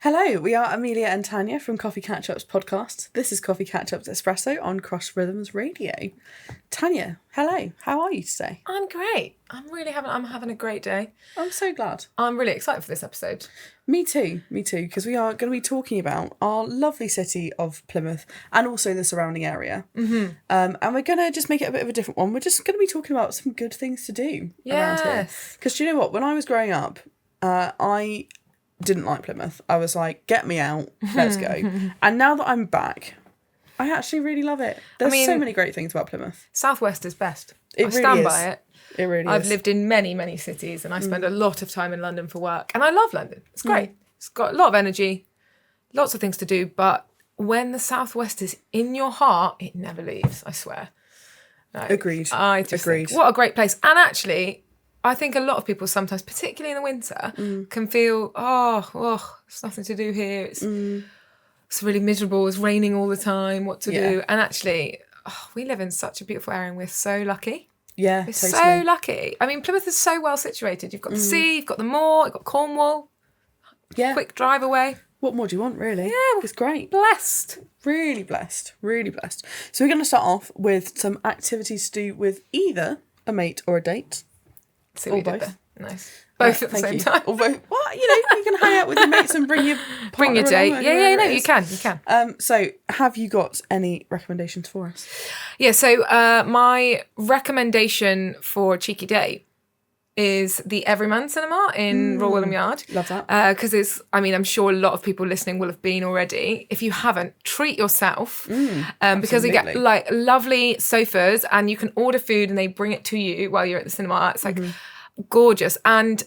Hello, we are Amelia and Tanya from Coffee Catchup's podcast. This is Coffee Catchup Espresso on Cross Rhythms Radio. Tanya, hello. How are you today? I'm great. I'm having a great day. I'm so glad. I'm really excited for this episode. Me too, because we are going to be talking about our lovely city of Plymouth and also the surrounding area. Mm-hmm. And we're going to just make it a bit of a different one. We're just going to be talking about some good things to do around here. Because do you know what? When I was growing up, I didn't like Plymouth. I was like, get me out, let's go. And now that I'm back, I actually really love it. There's so many great things about Plymouth. Southwest is best. I stand by it. It really is. I've lived in many, many cities and I spend a lot of time in London for work. And I love London. It's great. It's got a lot of energy, lots of things to do. But when the Southwest is in your heart, it never leaves, I swear. Agreed. I just think, what a great place. And actually, I think a lot of people sometimes, particularly in the winter, can feel, there's nothing to do here. It's really miserable. It's raining all the time. What to do? And actually, we live in such a beautiful area and we're so lucky. Yeah, we're so lucky. I mean, Plymouth is so well situated. You've got the sea, you've got the moor, you've got Cornwall. Yeah. Quick drive away. What more do you want, really? Yeah. It's great. Blessed. Really blessed. Really blessed. So we're going to start off with some activities to do with either a mate or a date. See what you did there. Nice. Both at the same time. Or both. Well, you can hang out with your mates and bring your date. Yeah, you can. So have you got any recommendations for us? Yeah, so my recommendation for a cheeky date is the Everyman Cinema in Royal William Yard. Love that. Because I'm sure a lot of people listening will have been already. If you haven't, treat yourself. Because you get like lovely sofas and you can order food and they bring it to you while you're at the cinema. It's like gorgeous. And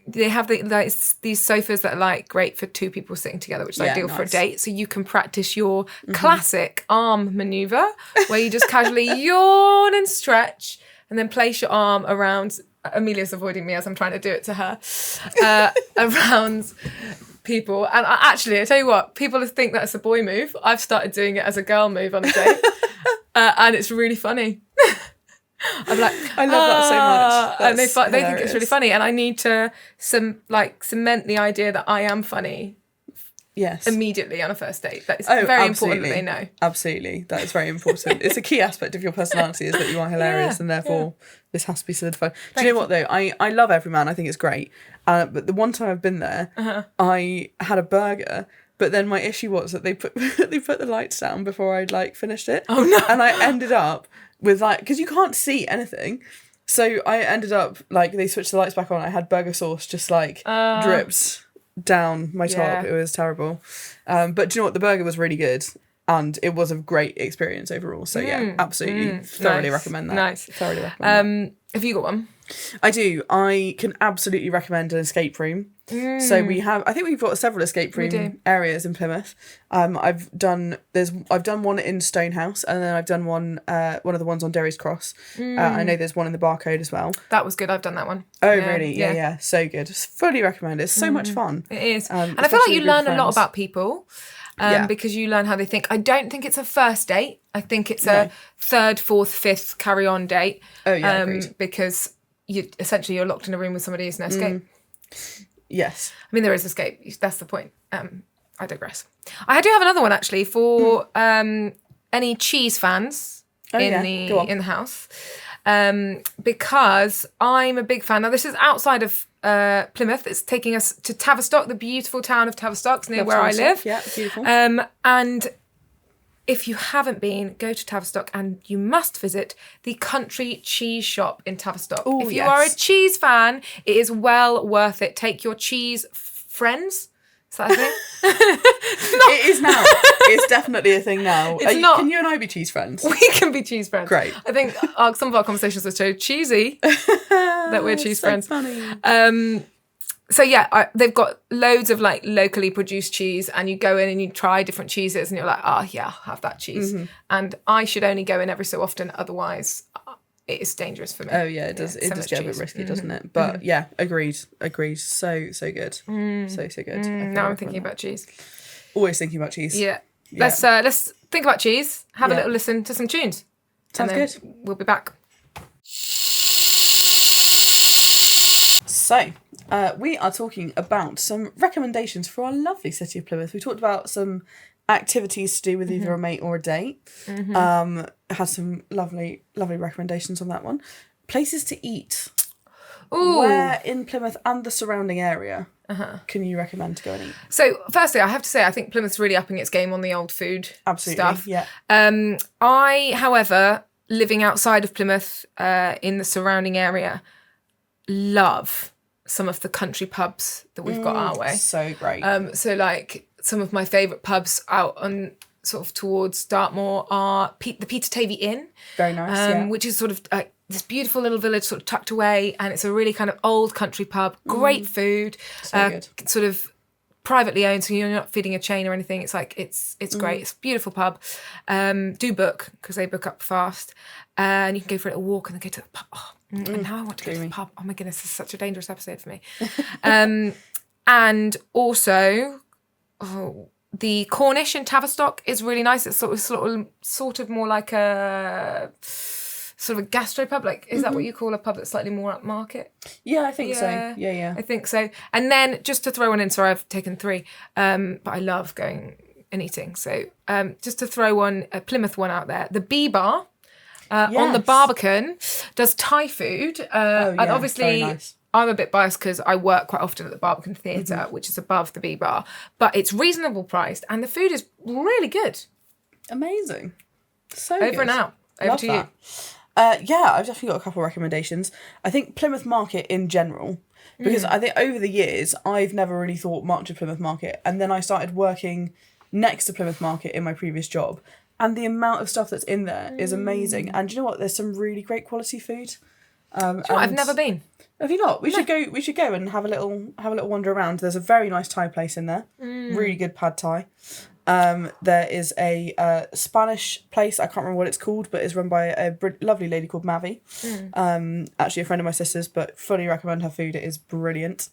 they have these sofas that are like great for two people sitting together, which is ideal for a date. So you can practice your classic arm maneuver where you just casually yawn and stretch and then place your arm around. Amelia's avoiding me as I'm trying to do it to her, around people. And I tell you what, people think that's a boy move. I've started doing it as a girl move on a date. And it's really funny. I'm like, I love that so much. And they think it's really funny. And I need to cement the idea that I am funny. Yes. Immediately on a first date. That is very important that they know. Absolutely. That is very important. It's a key aspect of your personality is that you are hilarious and therefore this has to be solidified. Do you know what though? I love Everyman. I think it's great. But the one time I've been there, I had a burger, but then my issue was that they put the lights down before I'd finished it. Oh no. And I ended up with because you can't see anything. So I ended up they switched the lights back on. I had burger sauce just dripped down my top. It was terrible, but do you know what, the burger was really good and it was a great experience overall, so absolutely thoroughly recommend that. Thoroughly recommend that. Have you got one? I do. I can absolutely recommend an escape room. So I think we've got several escape room areas in Plymouth. I've done one in Stonehouse and then I've done one of the ones on Derry's Cross. I know there's one in the Barcode as well. That was good. I've done that one. Oh really? Yeah. So good. Fully recommend it. It's so much fun. It is. And I feel like you learn a lot about people. Because you learn how they think. I don't think it's a first date. I think it's a third, fourth, fifth carry on date. Oh yeah, agreed. Because you're locked in a room with somebody who's no escape. Yes. I mean, there is escape. That's the point. I digress. I do have another one actually for any cheese fans in the house. Because I'm a big fan. Now, this is outside of Plymouth. It's taking us to Tavistock, the beautiful town of Tavistock, near where I live. Yeah, beautiful. And if you haven't been, go to Tavistock and you must visit the Country Cheese Shop in Tavistock. Ooh, if you are a cheese fan, it is well worth it. Take your cheese friends. Is that a thing? It is now. It's definitely a thing now. Can you and I be cheese friends? We can be cheese friends. Great. I think some of our conversations are so cheesy that we're cheese friends. Funny. So yeah, they've got loads of locally produced cheese, and you go in and you try different cheeses, and you're like, I'll have that cheese. And I should only go in every so often, otherwise it is dangerous for me. Oh yeah, it does. It does get a bit risky, doesn't it? But yeah, agreed. So good. So good. Now I'm thinking about cheese. Always thinking about cheese. Yeah. Let's think about cheese. Have a little listen to some tunes. Sounds good. We'll be back. So, We are talking about some recommendations for our lovely city of Plymouth. We talked about some activities to do with either a mate or a date. Had some lovely recommendations on that one. Places to eat. Ooh. Where in Plymouth and the surrounding area can you recommend to go and eat? So, firstly, I have to say, I think Plymouth's really upping its game on the old food stuff. Yeah. I, however, living outside of Plymouth, in the surrounding area, love some of the country pubs that we've got our way. So great. So, like, some of my favourite pubs out on sort of towards Dartmoor are the Peter Tavy Inn. Very nice, which is sort of like this beautiful little village sort of tucked away, and it's a really kind of old country pub. Great food. So good. Sort of privately owned, so you're not feeding a chain or anything. It's like, it's great. It's a beautiful pub. Do book, because they book up fast. And you can go for a little walk and then go to the pub. And now I want to go to the pub. Oh my goodness, this is such a dangerous episode for me. And also, the Cornish in Tavistock is really nice. It's sort of more like a sort of a gastropub. Like, is that what you call a pub that's slightly more upmarket? Yeah, I think so. Yeah. I think so. And then just to throw one in, sorry, I've taken 3, but I love going and eating. So just to throw a Plymouth one out there, the Bee Bar on the Barbican does Thai food. And obviously, very nice. I'm a bit biased because I work quite often at the Barbican Theatre, which is above the Bee Bar, but it's reasonable priced and the food is really good. Amazing. So Over and out. Over to you. I've definitely got a couple of recommendations. I think Plymouth Market in general, because I think over the years, I've never really thought much of Plymouth Market. And then I started working next to Plymouth Market in my previous job. And the amount of stuff that's in there is amazing. And do you know what? There's some really great quality food. I've never been. Have you not? We should go and have a little wander around. There's a very nice Thai place in there. Really good pad Thai. There is a Spanish place, I can't remember what it's called, but it's run by a lovely lady called Mavi. Actually a friend of my sister's, but fully recommend her food. It is brilliant.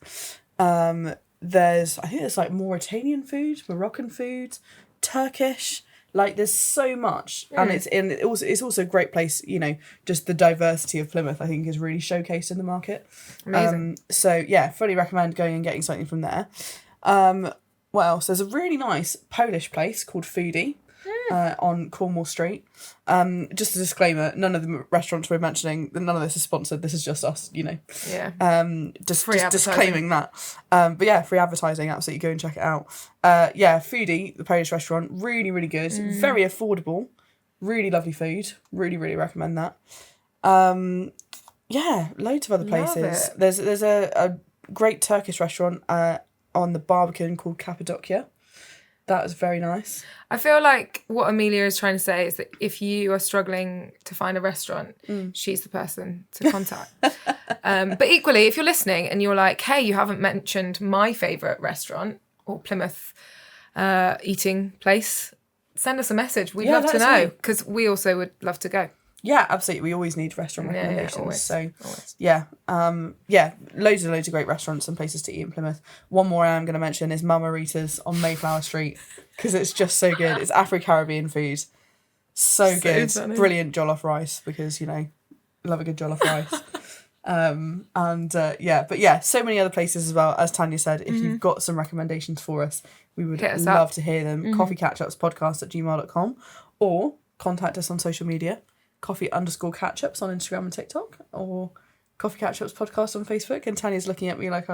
I think there's like Mauritanian food, Moroccan food, Turkish. Like, there's so much, and it's also a great place. You know, just the diversity of Plymouth, I think, is really showcased in the market. Amazing. So yeah, fully recommend going and getting something from there. What else? There's a really nice Polish place called Foodie on Cornwall Street. Just a disclaimer: none of the restaurants we're mentioning, none of this is sponsored. This is just us, you know. Yeah. Just disclaiming that. But yeah, free advertising. Absolutely, go and check it out. Foodie, the Polish restaurant, really, really good. Very affordable. Really lovely food. Really, really recommend that. Loads of other places. There's a great Turkish restaurant on the Barbican called Cappadocia. That was very nice. I feel like what Amelia is trying to say is that if you are struggling to find a restaurant, she's the person to contact. But equally, if you're listening and you're like, hey, you haven't mentioned my favourite restaurant or Plymouth eating place, send us a message. We'd love to know, because we also would love to go. Yeah, absolutely. We always need restaurant recommendations. Always. Loads of great restaurants and places to eat in Plymouth. One more I am going to mention is Mama Rita's on Mayflower Street, because it's just so good. It's Afro-Caribbean food. So good. Funny. Brilliant jollof rice, because, you know, love a good jollof rice. So many other places as well. As Tanya said, if you've got some recommendations for us, we would love to hear them. coffeecatchupspodcast@gmail.com, or contact us on social media. Coffee_catchups on Instagram and TikTok, or Coffee Catchups Podcast on Facebook. And Tanya's looking at me like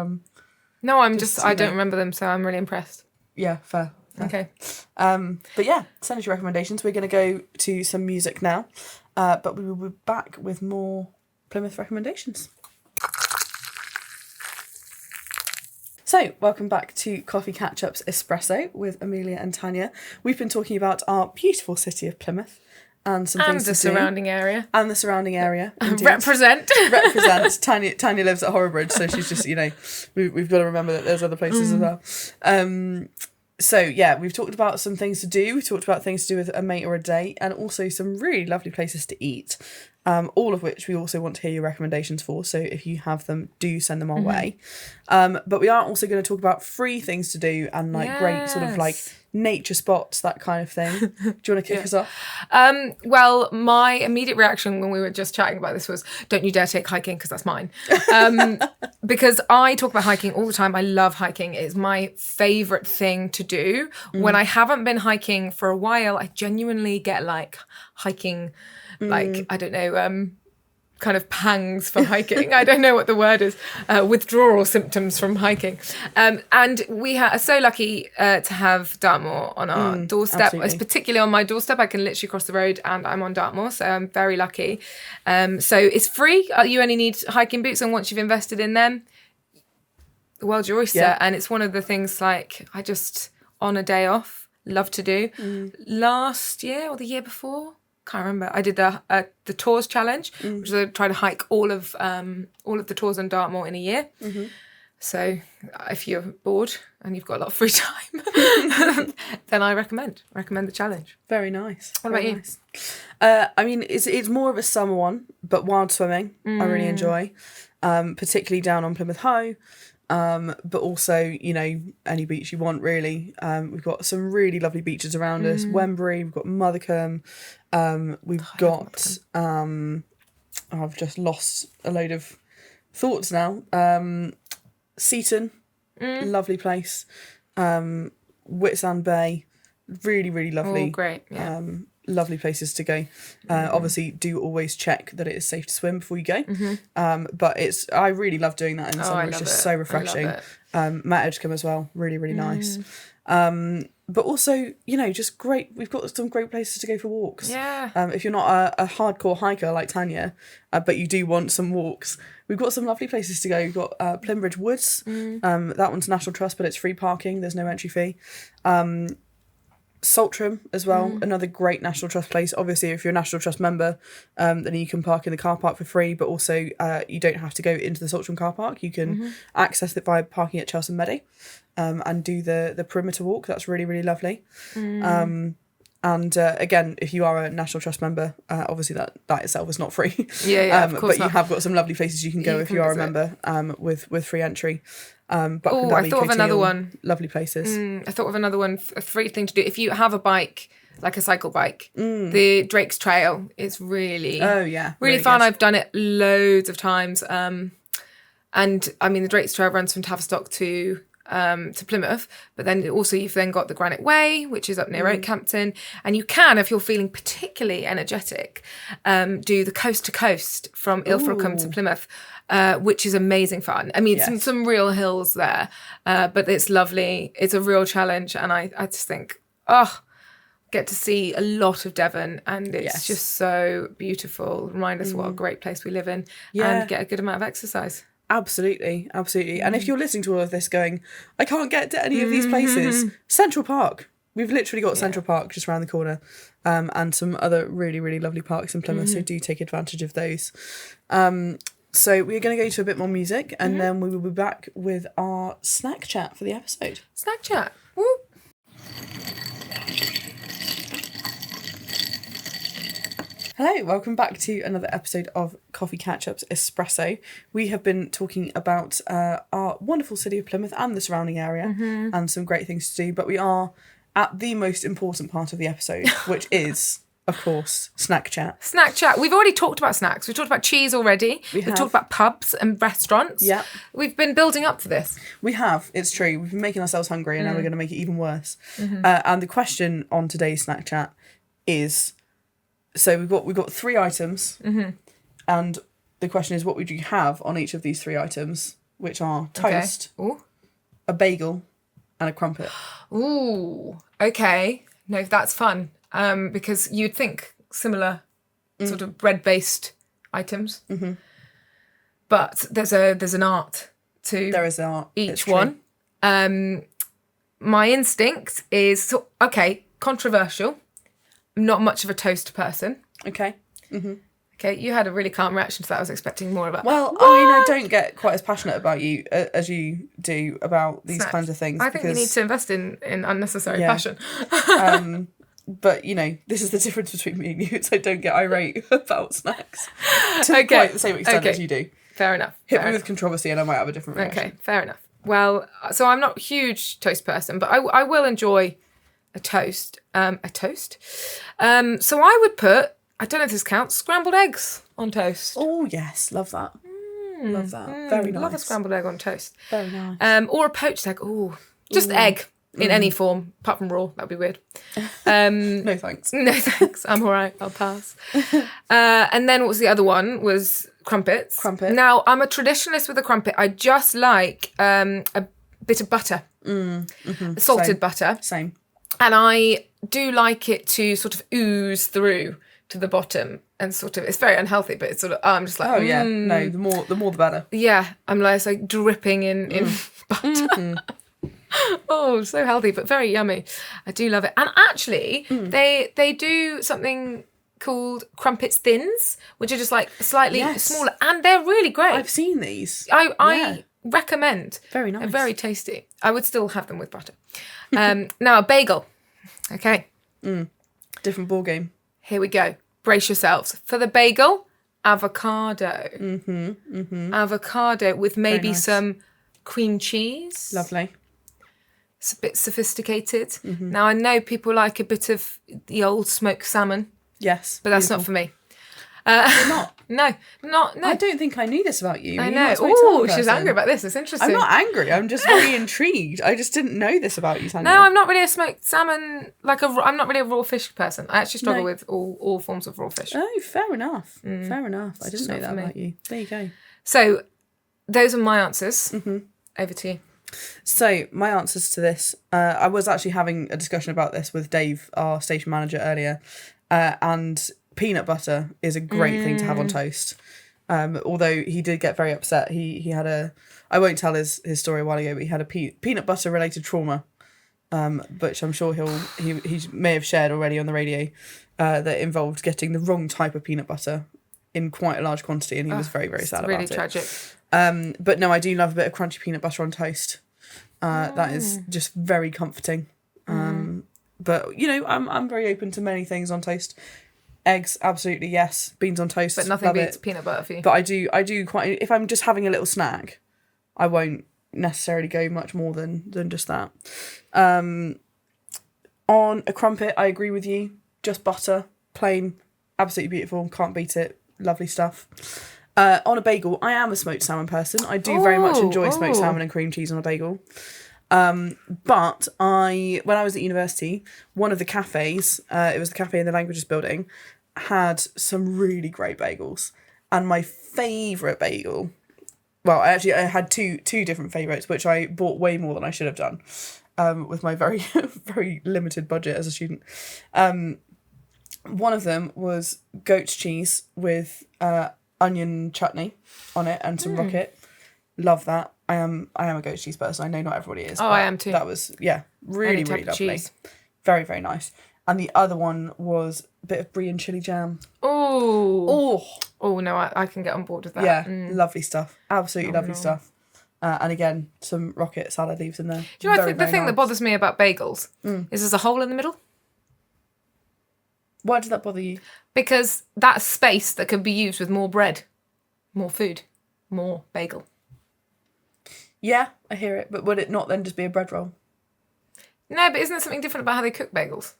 No, I don't remember them, so I'm really impressed. Yeah, fair. Okay. But yeah, send us your recommendations. We're going to go to some music now, but we will be back with more Plymouth recommendations. So, welcome back to Coffee Catchups Espresso with Amelia and Tanya. We've been talking about our beautiful city of Plymouth. And some things the surrounding area. And the surrounding area. Represent. Tanya lives at Horrobridge, so she's just, you know, we've got to remember that there's other places as well. We've talked about some things to do. We've talked about things to do with a mate or a date, and also some really lovely places to eat. all of which we also want to hear your recommendations for. So if you have them, do send them our way. But we are also going to talk about free things to do and great sort of nature spots, that kind of thing. Do you want to kick us off? Well, my immediate reaction when we were just chatting about this was, don't you dare take hiking, because that's mine. Because I talk about hiking all the time. I love hiking. It's my favourite thing to do. When I haven't been hiking for a while, I genuinely get hiking, I don't know, kind of pangs for hiking. I don't know what the word is. Withdrawal symptoms from hiking. And we are so lucky to have Dartmoor on our doorstep. Absolutely. It's particularly on my doorstep. I can literally cross the road and I'm on Dartmoor, so I'm very lucky. So it's free. You only need hiking boots, and once you've invested in them, the world's your oyster. Yeah. And it's one of the things I just, on a day off, love to do. Last year or the year before, can't remember, I did the Tours Challenge, which is I try to hike all of the tours on Dartmoor in a year. So if you're bored and you've got a lot of free time, then I recommend the challenge. Very nice. What about you? Nice. I mean, it's more of a summer one, but wild swimming I really enjoy, particularly down on Plymouth Hoe. But also, any beach you want, really. We've got some really lovely beaches around us. Wembury, we've got Mothercombe, we've got I've just lost a load of thoughts now. Seaton, lovely place. Whitsand Bay, really, really lovely. Oh, great. Yeah. Lovely places to go. Obviously, do always check that it is safe to swim before you go. But I really love doing that in the summer. It's just so refreshing. Matt Edgecombe as well, really, really nice. But also, just great. We've got some great places to go for walks. Yeah. If you're not a hardcore hiker like Tanya, but you do want some walks, we've got some lovely places to go. We've got Plimbridge Woods. That one's National Trust, but it's free parking. There's no entry fee. Saltram as well, another great National Trust place. Obviously, if you're a National Trust member, then you can park in the car park for free, but also you don't have to go into the Saltram car park. You can access it by parking at Chelsea Meadow and do the perimeter walk. That's really, really lovely. And again, if you are a National Trust member, obviously that itself is not free. Of course but not. You have got some lovely places you can go if you are a member with free entry. I thought of another one. Lovely places. I thought of another one, a free thing to do. If you have a bike, like a cycle bike, the Drake's Trail is really, really fun. Good. I've done it loads of times. And I mean, the Drake's Trail runs from Tavistock to Plymouth, but then also you've then got the Granite Way, which is up near Oakhampton, and you can, if you're feeling particularly energetic, do the coast to coast from Ilfracombe to Plymouth, which is amazing fun. I mean, some real hills there, but it's lovely. It's a real challenge, and I just think, get to see a lot of Devon, and it's just so beautiful. Remind us what a great place we live in, and get a good amount of exercise. Absolutely. And if you're listening to all of this going, I can't get to any of these places, Central Park. We've literally got Central Park just around the corner, and some other really, really lovely parks in Plymouth, so do take advantage of those. So we're going to go to a bit more music, and then we will be back with our snack chat for the episode. Snack chat. Woo! Hello, welcome back to another episode of Coffee Catchup Espresso. We have been talking about our wonderful city of Plymouth and the surrounding area and some great things to do, but we are at the most important part of the episode, which is, of course, snack chat. Snack chat. We've already talked about snacks. We've talked about cheese already. We've talked about pubs and restaurants. Yeah. We've been building up to this. We have. It's true. We've been making ourselves hungry, and now we're going to make it even worse. And the question on today's snack chat is... So we've got 3 items, and the question is, what would you have on each of these 3 items, which are toast, a bagel, and a crumpet. Ooh, okay. No, that's fun. Because you'd think similar sort of bread-based items, but there's an art to each one. My instinct is controversial. I'm not much of a toast person. Okay. Okay, you had a really calm reaction to that. I was expecting more of that. Well, what? I mean, I don't get quite as passionate about you as you do about these kinds of things. I think we need to invest in unnecessary passion. But, you know, this is the difference between me and you. It's I don't get irate about snacks to Okay. quite the same extent as you do. Fair enough. Hit me with controversy and I might have a different reaction. Okay, fair enough. Well, so I'm not a huge toast person, but I will enjoy a toast. So I would put, I don't know if this counts, scrambled eggs on toast. Oh, yes. Love that. Love that. Very nice. Love a scrambled egg on toast. Very nice. Or a poached egg. Oh, just egg in any form, apart from raw. That'd be weird. No thanks. No thanks. I'm all right. I'll pass. And then what was the other one? Was crumpets. Crumpet. Now, I'm a traditionalist with a crumpet. I just like a bit of butter. Salted butter. Same. And I do like it to sort of ooze through to the bottom and sort of, it's very unhealthy, but it's sort of, I'm just like, oh yeah, no, the more the better. Yeah, I'm like, it's like dripping in butter. Oh, so healthy, but very yummy. I do love it. And actually, they do something called crumpets thins, which are just like slightly smaller, and they're really great. I've seen these. I recommend. Very nice. They're very tasty. I would still have them with butter. Now, a bagel. Okay. Different ball game. Here we go. Brace yourselves. For the bagel, avocado. Avocado with maybe some cream cheese. Lovely. It's a bit sophisticated. Now, I know people like a bit of the old smoked salmon. Yes. But that's not for me. Not. No. I don't think I knew this about you. I know. Oh, she's angry about this. It's interesting. I'm not angry. I'm just very intrigued. I just didn't know this about you, Tanya. No, I'm not really a smoked salmon. I'm not really a raw fish person. I actually struggle with all forms of raw fish. Oh, fair enough. Fair enough. I didn't know that about you. There you go. So, those are my answers. Over to you. So, my answers to this, I was actually having a discussion about this with Dave, our station manager, earlier, and peanut butter is a great thing to have on toast. Although he did get very upset. He had I won't tell his story a while ago, but he had a peanut butter related trauma, which I'm sure he may have shared already on the radio, that involved getting the wrong type of peanut butter in quite a large quantity, and he was very, very sad about it. Really tragic. But no, I do love a bit of crunchy peanut butter on toast. That is just very comforting. But you know, I'm very open to many things on toast. Eggs, absolutely yes. Beans on toast, but nothing beats peanut butter for you. But I do quite. If I'm just having a little snack, I won't necessarily go much more than just that. On a crumpet, I agree with you. Just butter, plain, absolutely beautiful. Can't beat it. Lovely stuff. On a bagel, I am a smoked salmon person. I do very much enjoy smoked salmon and cream cheese on a bagel. But when I was at university, one of the cafes, it was the cafe in the languages building, had some really great bagels. And my favourite bagel, well, I had two different favourites, which I bought way more than I should have done, with my very, very limited budget as a student. One of them was goat's cheese with onion chutney on it and some rocket. Love that. I am a goat cheese person. I know not everybody is. Oh, I am too. That was really really lovely. Cheese. Very very nice. And the other one was a bit of brie and chili jam. Oh no, I can get on board with that. Yeah, lovely stuff. Absolutely lovely stuff. And again, some rocket salad leaves in there. Do you know? I think the thing that bothers me about bagels is there's a hole in the middle. Why did that bother you? Because that's space that could be used with more bread, more food, more bagel. Yeah, I hear it. But would it not then just be a bread roll? No, but isn't there something different about how they cook bagels?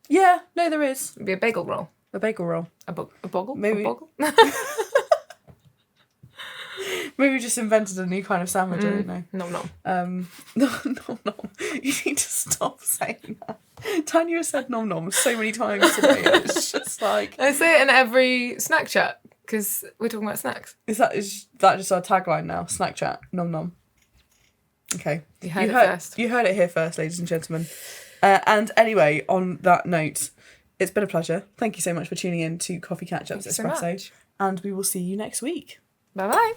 Yeah, no, there is. It'd be a bagel roll. A bagel roll. A boggle? Maybe. A boggle? Maybe we just invented a new kind of sandwich, I don't know. Nom nom. Nom nom. You need to stop saying that. Tanya has said nom nom so many times today. It's just like... I say it in every snack chat, because we're talking about snacks. Is that just our tagline now? Snack chat, nom nom. Okay. You heard it first. You heard it here first, ladies and gentlemen. And anyway, on that note, it's been a pleasure. Thank you so much for tuning in to Coffee Catchup Espresso. So much. And we will see you next week. Bye-bye.